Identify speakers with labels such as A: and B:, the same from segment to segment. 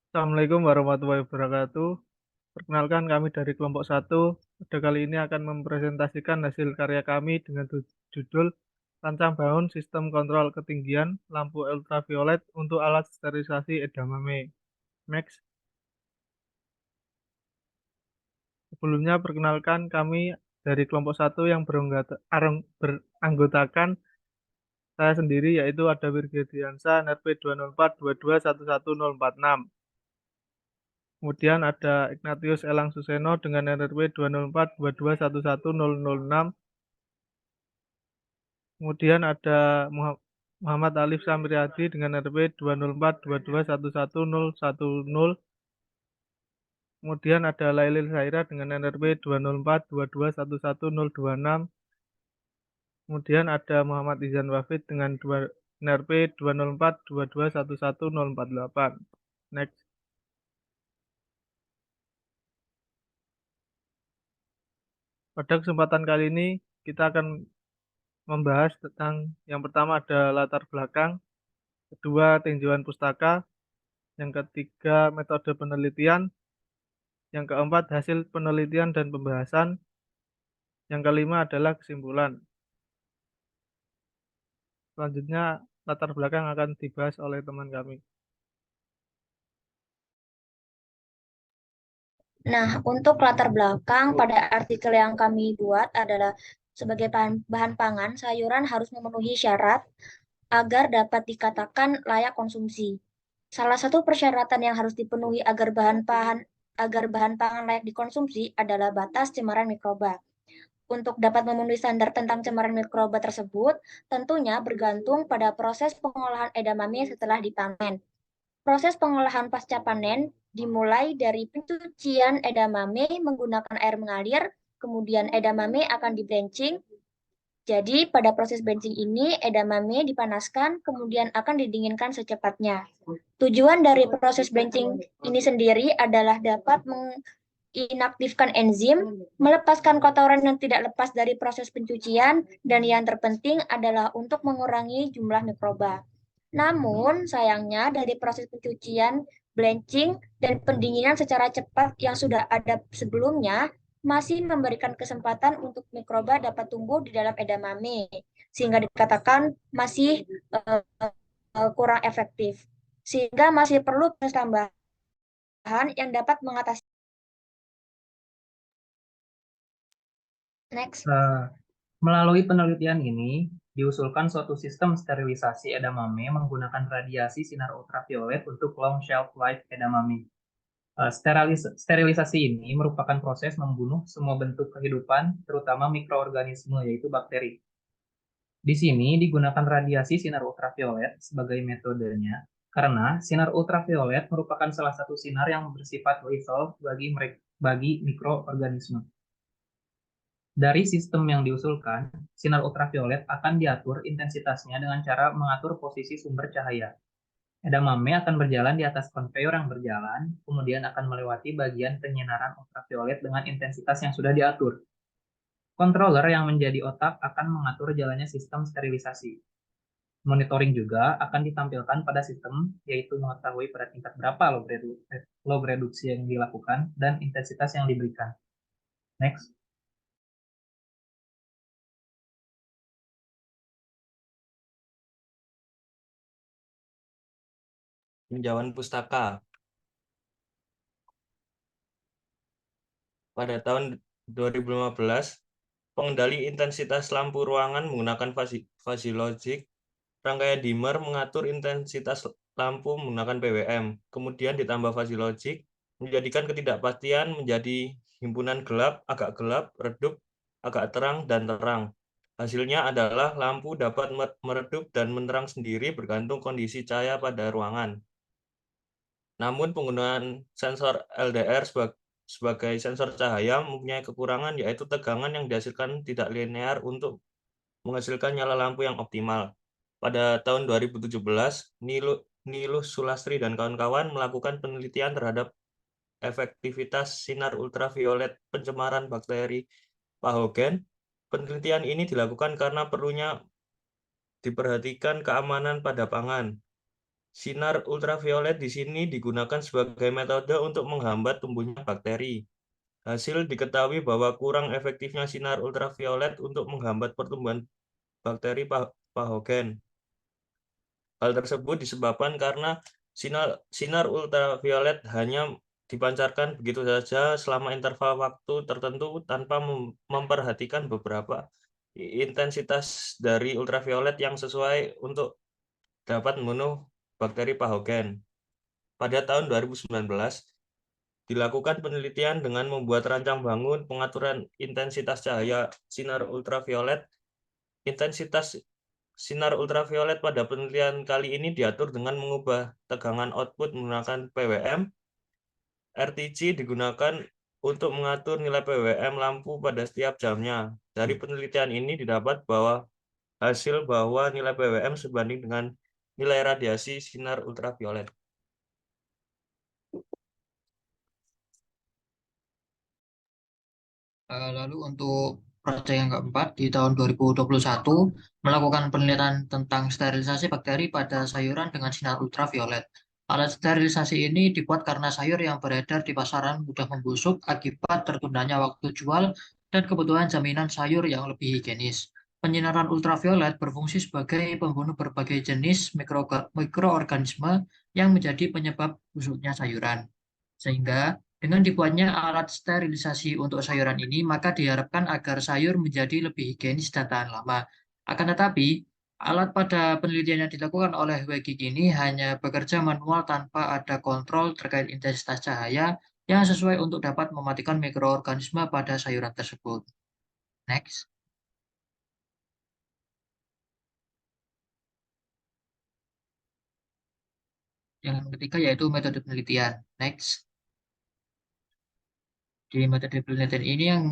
A: Assalamualaikum warahmatullahi wabarakatuh. Perkenalkan kami dari kelompok 1. Pada kali ini akan mempresentasikan hasil karya kami dengan judul Rancang Bangun Sistem Kontrol Ketinggian Lampu Ultraviolet untuk Alat Sterilisasi Edamame. Next. Sebelumnya perkenalkan kami dari kelompok 1 yang beranggotakan saya sendiri, yaitu ada Wirgidiansa NRP 20422111046. Kemudian ada Ignatius Elang Suseno dengan NRW 20422111006. Kemudian ada Muhammad Alif Samriadi dengan NRW 20422111010. Kemudian ada Lailil Zaira dengan NRW 20422111026. Kemudian ada Muhammad Izan Wafid dengan NRW 20422111048. Next. Pada kesempatan kali ini kita akan membahas tentang yang pertama ada latar belakang, kedua tinjauan pustaka, yang ketiga metode penelitian, yang keempat hasil penelitian dan pembahasan, yang kelima adalah kesimpulan. Selanjutnya latar belakang akan dibahas oleh teman kami.
B: Nah, untuk latar belakang pada artikel yang kami buat adalah sebagai bahan pangan, sayuran harus memenuhi syarat agar dapat dikatakan layak konsumsi. Salah satu persyaratan yang harus dipenuhi agar bahan pangan layak dikonsumsi adalah batas cemaran mikroba. Untuk dapat memenuhi standar tentang cemaran mikroba tersebut, tentunya bergantung pada proses pengolahan edamame setelah dipanen. Proses pengolahan pasca panen dimulai dari pencucian edamame menggunakan air mengalir, kemudian edamame akan di-blanching. Jadi pada proses blanching ini edamame dipanaskan, kemudian akan didinginkan secepatnya. Tujuan dari proses blanching ini sendiri adalah dapat menginaktifkan enzim, melepaskan kotoran yang tidak lepas dari proses pencucian, dan yang terpenting adalah untuk mengurangi jumlah mikroba. Namun, sayangnya dari proses pencucian, blanching, dan pendinginan secara cepat yang sudah ada sebelumnya masih memberikan kesempatan untuk mikroba dapat tumbuh di dalam edamame, sehingga dikatakan masih kurang efektif. Sehingga masih perlu proses tambahan yang dapat mengatasi. Next.
C: Melalui penelitian ini, diusulkan suatu sistem sterilisasi edamame menggunakan radiasi sinar ultraviolet untuk long shelf life edamame. Sterilisasi ini merupakan proses membunuh semua bentuk kehidupan, terutama mikroorganisme, yaitu bakteri. Di sini digunakan radiasi sinar ultraviolet sebagai metodenya, karena sinar ultraviolet merupakan salah satu sinar yang bersifat lethal bagi mikroorganisme. Dari sistem yang diusulkan, sinar ultraviolet akan diatur intensitasnya dengan cara mengatur posisi sumber cahaya. Edamame akan berjalan di atas konveyor yang berjalan, kemudian akan melewati bagian penyinaran ultraviolet dengan intensitas yang sudah diatur. Controller yang menjadi otak akan mengatur jalannya sistem sterilisasi. Monitoring juga akan ditampilkan pada sistem, yaitu mengetahui pada tingkat berapa log reduksi yang dilakukan dan intensitas yang diberikan. Next.
D: Tinjauan pustaka. Pada tahun 2015, pengendali intensitas lampu ruangan menggunakan fuzzy logic. Rangkaian dimmer mengatur intensitas lampu menggunakan PWM. Kemudian ditambah fuzzy logic, menjadikan ketidakpastian menjadi himpunan gelap, agak gelap, redup, agak terang, dan terang. Hasilnya adalah lampu dapat meredup dan menerang sendiri bergantung kondisi cahaya pada ruangan. Namun penggunaan sensor LDR sebagai sensor cahaya mempunyai kekurangan, yaitu tegangan yang dihasilkan tidak linear untuk menghasilkan nyala lampu yang optimal. Pada tahun 2017, Nilus Sulastri dan kawan-kawan melakukan penelitian terhadap efektivitas sinar ultraviolet pencemaran bakteri pahogen. Penelitian ini dilakukan karena perlunya diperhatikan keamanan pada pangan. Sinar ultraviolet di sini digunakan sebagai metode untuk menghambat tumbuhnya bakteri. Hasil diketahui bahwa kurang efektifnya sinar ultraviolet untuk menghambat pertumbuhan bakteri patogen. Hal tersebut disebabkan karena sinar ultraviolet hanya dipancarkan begitu saja selama interval waktu tertentu tanpa memperhatikan beberapa intensitas dari ultraviolet yang sesuai untuk dapat membunuh bakteri patogen. Pada tahun 2019, dilakukan penelitian dengan membuat rancang bangun pengaturan intensitas cahaya sinar ultraviolet. Intensitas sinar ultraviolet pada penelitian kali ini diatur dengan mengubah tegangan output menggunakan PWM. RTG digunakan untuk mengatur nilai PWM lampu pada setiap jamnya. Dari penelitian ini didapat bahwa nilai PWM sebanding dengan nilai radiasi sinar ultraviolet.
E: Lalu untuk proyek yang keempat, di tahun 2021 melakukan penelitian tentang sterilisasi bakteri pada sayuran dengan sinar ultraviolet. Alat sterilisasi ini dibuat karena sayur yang beredar di pasaran mudah membusuk akibat tertundanya waktu jual dan kebutuhan jaminan sayur yang lebih higienis. Penyinaran ultraviolet berfungsi sebagai pembunuh berbagai jenis mikroorganisme yang menjadi penyebab busuknya sayuran. Sehingga dengan dibuatnya alat sterilisasi untuk sayuran ini, maka diharapkan agar sayur menjadi lebih higienis dan tahan lama. Akan tetapi, alat pada penelitian yang dilakukan oleh WGIK ini hanya bekerja manual tanpa ada kontrol terkait intensitas cahaya yang sesuai untuk dapat mematikan mikroorganisme pada sayuran tersebut. Next. Yang ketiga yaitu metode penelitian. Next. Di metode penelitian ini yang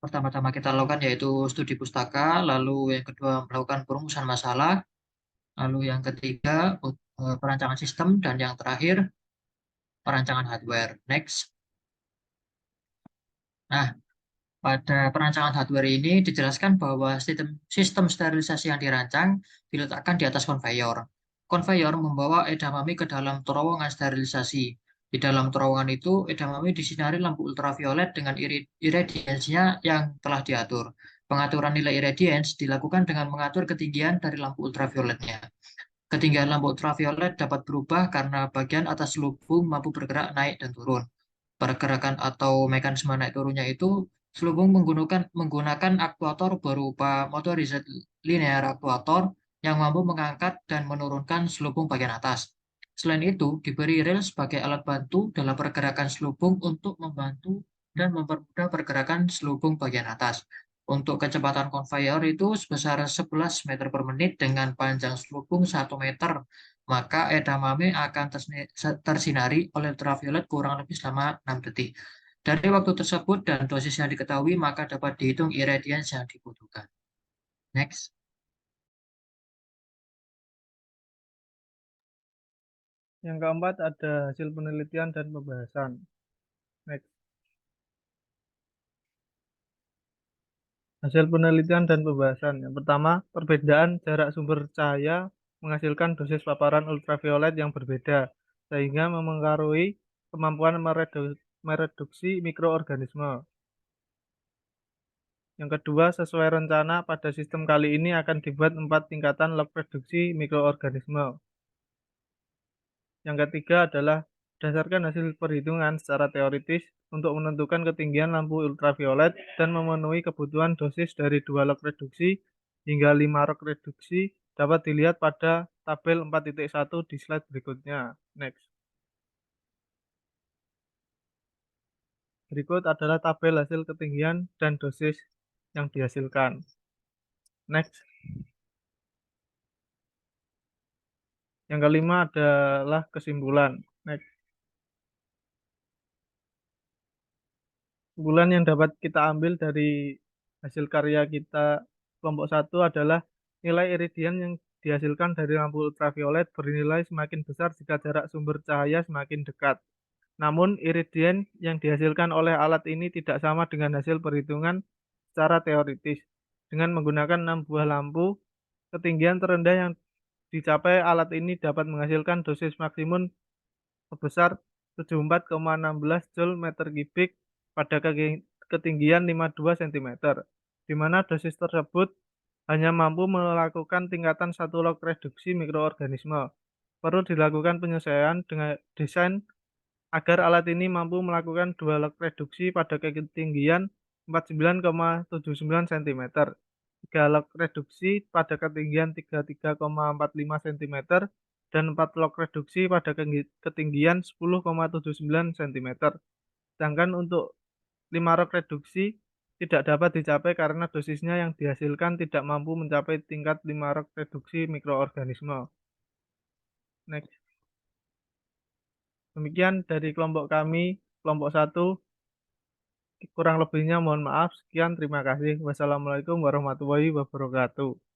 E: pertama-tama kita lakukan yaitu studi pustaka, lalu yang kedua melakukan perumusan masalah, lalu yang ketiga perancangan sistem, dan yang terakhir perancangan hardware. Next. Nah, pada perancangan hardware ini dijelaskan bahwa sistem sterilisasi yang dirancang diletakkan di atas konveyor. Konveyor membawa edamame ke dalam terowongan sterilisasi. Di dalam terowongan itu, edamame disinari lampu ultraviolet dengan irediensinya yang telah diatur. Pengaturan nilai irediens dilakukan dengan mengatur ketinggian dari lampu ultravioletnya. Ketinggian lampu ultraviolet dapat berubah karena bagian atas lubung mampu bergerak naik dan turun. Pergerakan atau mekanisme naik turunnya itu selubung menggunakan aktuator berupa motorized linear actuator yang mampu mengangkat dan menurunkan selubung bagian atas. Selain itu, diberi rel sebagai alat bantu dalam pergerakan selubung untuk membantu dan mempermudah pergerakan selubung bagian atas. Untuk kecepatan konveyor itu sebesar 11 meter per menit dengan panjang selubung 1 meter, maka edamame akan tersinari oleh ultraviolet kurang lebih selama 6 detik. Dari waktu tersebut dan dosis yang diketahui, maka dapat dihitung irediens yang dibutuhkan. Next.
A: Yang keempat ada hasil penelitian dan pembahasan. Next. Hasil penelitian dan pembahasan. Yang pertama, perbedaan jarak sumber cahaya menghasilkan dosis paparan ultraviolet yang berbeda, sehingga memengaruhi kemampuan mereduksi mikroorganisme. Yang kedua, sesuai rencana, pada sistem kali ini akan dibuat 4 tingkatan log reduksi mikroorganisme. Yang ketiga adalah berdasarkan hasil perhitungan secara teoritis untuk menentukan ketinggian lampu ultraviolet dan memenuhi kebutuhan dosis dari 2 log reduksi hingga 5 log reduksi dapat dilihat pada tabel 4.1 di slide berikutnya. Next. Berikut adalah tabel hasil ketinggian dan dosis yang dihasilkan. Next. Yang kelima adalah kesimpulan. Next. Kesimpulan yang dapat kita ambil dari hasil karya kita kelompok 1 adalah nilai iridien yang dihasilkan dari lampu ultraviolet bernilai semakin besar jika jarak sumber cahaya semakin dekat. Namun, iridien yang dihasilkan oleh alat ini tidak sama dengan hasil perhitungan secara teoritis. Dengan menggunakan 6 buah lampu, ketinggian terendah yang dicapai, alat ini dapat menghasilkan dosis maksimum sebesar 74,16 Joule meter kubik pada ketinggian 52 cm, di mana dosis tersebut hanya mampu melakukan tingkatan 1 log reduksi mikroorganisme. Perlu dilakukan penyesuaian dengan desain agar alat ini mampu melakukan 2 log reduksi pada ketinggian 49,79 cm, 3 log reduksi pada ketinggian 33,45 cm, dan 4 log reduksi pada ketinggian 10,79 cm. Sedangkan untuk 5 log reduksi tidak dapat dicapai karena dosisnya yang dihasilkan tidak mampu mencapai tingkat 5 log reduksi mikroorganisme. Next. Demikian dari kelompok kami, kelompok 1. Kurang lebihnya mohon maaf. Sekian, terima kasih. Wassalamualaikum warahmatullahi wabarakatuh.